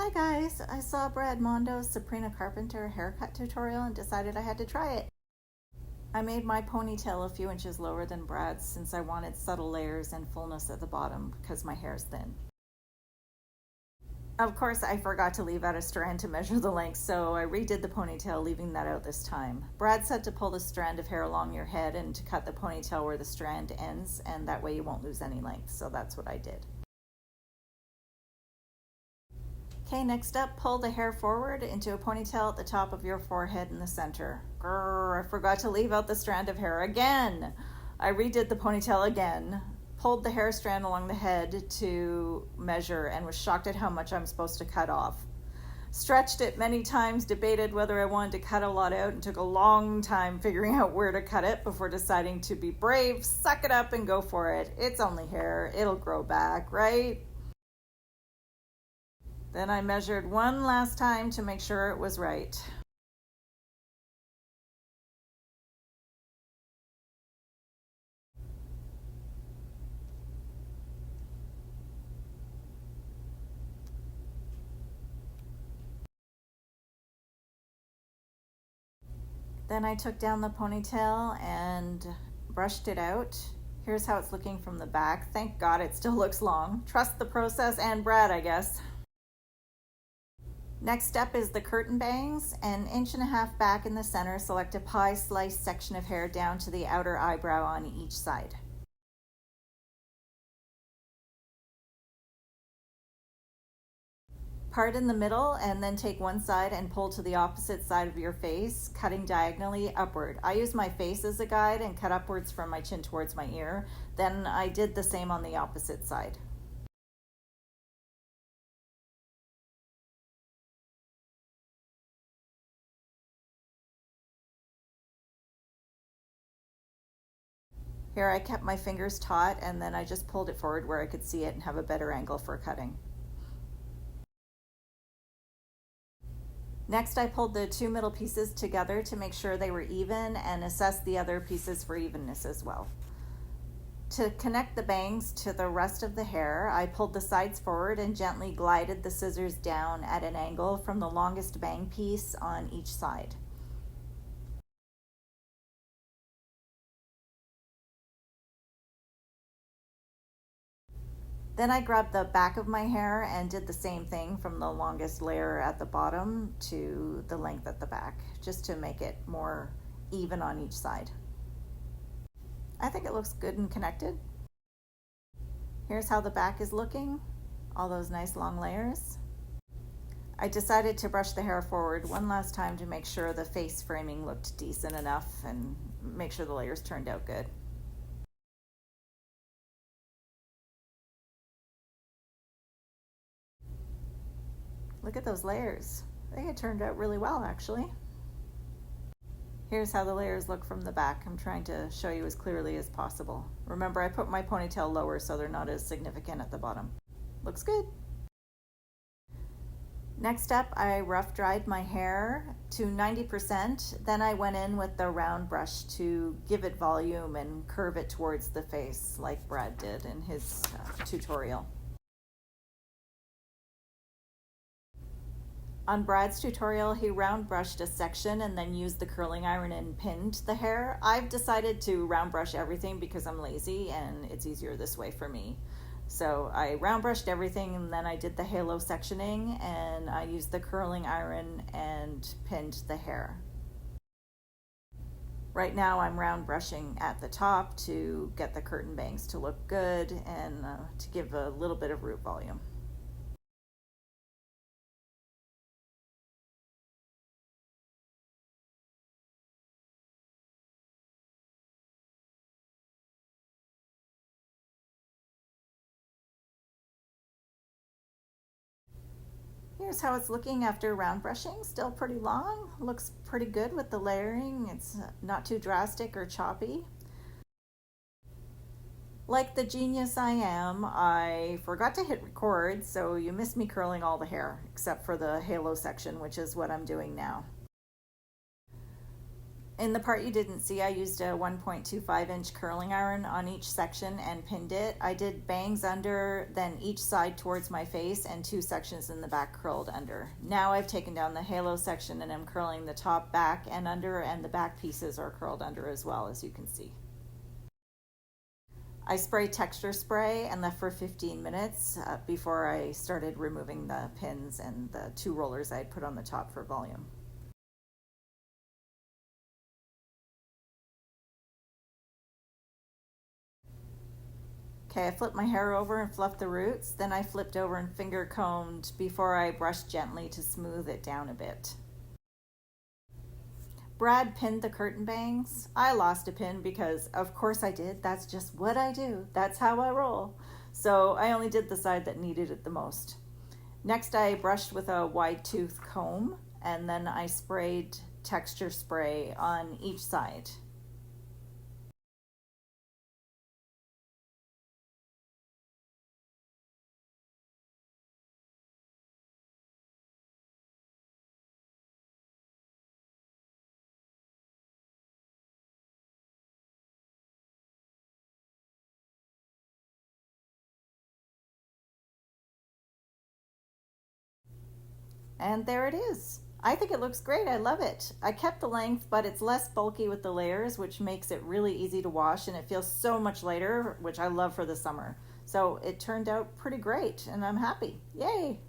Hi guys, I saw Brad Mondo's Sabrina Carpenter haircut tutorial and decided I had to try it. I made my ponytail a few inches lower than Brad's since I wanted subtle layers and fullness at the bottom because my hair's thin. Of course, I forgot to leave out a strand to measure the length, so I redid the ponytail, leaving that out this time. Brad said to pull the strand of hair along your head and to cut the ponytail where the strand ends, and that way you won't lose any length, so that's what I did. Okay, next up, pull the hair forward into a ponytail at the top of your forehead in the center. Grrr, I forgot to leave out the strand of hair again. I redid the ponytail again, pulled the hair strand along the head to measure, and was shocked at how much I'm supposed to cut off. Stretched it many times, debated whether I wanted to cut a lot out, and took a long time figuring out where to cut it before deciding to be brave, suck it up, and go for it. It's only hair, it'll grow back, right? Then I measured one last time to make sure it was right. Then I took down the ponytail and brushed it out. Here's how it's looking from the back. Thank God it still looks long. Trust the process and Brad, I guess. Next step is the curtain bangs. An inch and a half back in the center, select a pie slice section of hair down to the outer eyebrow on each side. Part in the middle and then take one side and pull to the opposite side of your face, cutting diagonally upward. I use my face as a guide and cut upwards from my chin towards my ear. Then I did the same on the opposite side. Here I kept my fingers taut and then I just pulled it forward where I could see it and have a better angle for cutting. Next, I pulled the two middle pieces together to make sure they were even and assessed the other pieces for evenness as well. To connect the bangs to the rest of the hair, I pulled the sides forward and gently glided the scissors down at an angle from the longest bang piece on each side. Then I grabbed the back of my hair and did the same thing from the longest layer at the bottom to the length at the back, just to make it more even on each side. I think it looks good and connected. Here's how the back is looking, all those nice long layers. I decided to brush the hair forward one last time to make sure the face framing looked decent enough and make sure the layers turned out good. Look at those layers. I think it turned out really well, actually. Here's how the layers look from the back. I'm trying to show you as clearly as possible. Remember, I put my ponytail lower so they're not as significant at the bottom. Looks good. Next up, I rough dried my hair to 90%. Then I went in with the round brush to give it volume and curve it towards the face like Brad did in his tutorial. On Brad's tutorial, he round brushed a section and then used the curling iron and pinned the hair. I've decided to round brush everything because I'm lazy and it's easier this way for me. So I round brushed everything and then I did the halo sectioning and I used the curling iron and pinned the hair. Right now I'm round brushing at the top to get the curtain bangs to look good and to give a little bit of root volume. Here's how it's looking after round brushing. Still pretty long, looks pretty good with the layering. It's not too drastic or choppy. Like the genius I am, I forgot to hit record, so you missed me curling all the hair, except for the halo section, which is what I'm doing now. In the part you didn't see, I used a 1.25-inch curling iron on each section and pinned it. I did bangs under, then each side towards my face, and 2 sections in the back curled under. Now I've taken down the halo section and I'm curling the top, back, and under, and the back pieces are curled under as well, as you can see. I sprayed texture spray and left for 15 minutes before I started removing the pins and the 2 rollers I had put on the top for volume. Okay, I flipped my hair over and fluffed the roots. Then I flipped over and finger combed before I brushed gently to smooth it down a bit. Brad pinned the curtain bangs. I lost a pin because, of course I did. That's just what I do. That's how I roll. So I only did the side that needed it the most. Next, I brushed with a wide tooth comb, and then I sprayed texture spray on each side. And there it is. I think it looks great. I love it. I kept the length, but it's less bulky with the layers, which makes it really easy to wash, and it feels so much lighter, which I love for the summer. So it turned out pretty great, and I'm happy. Yay!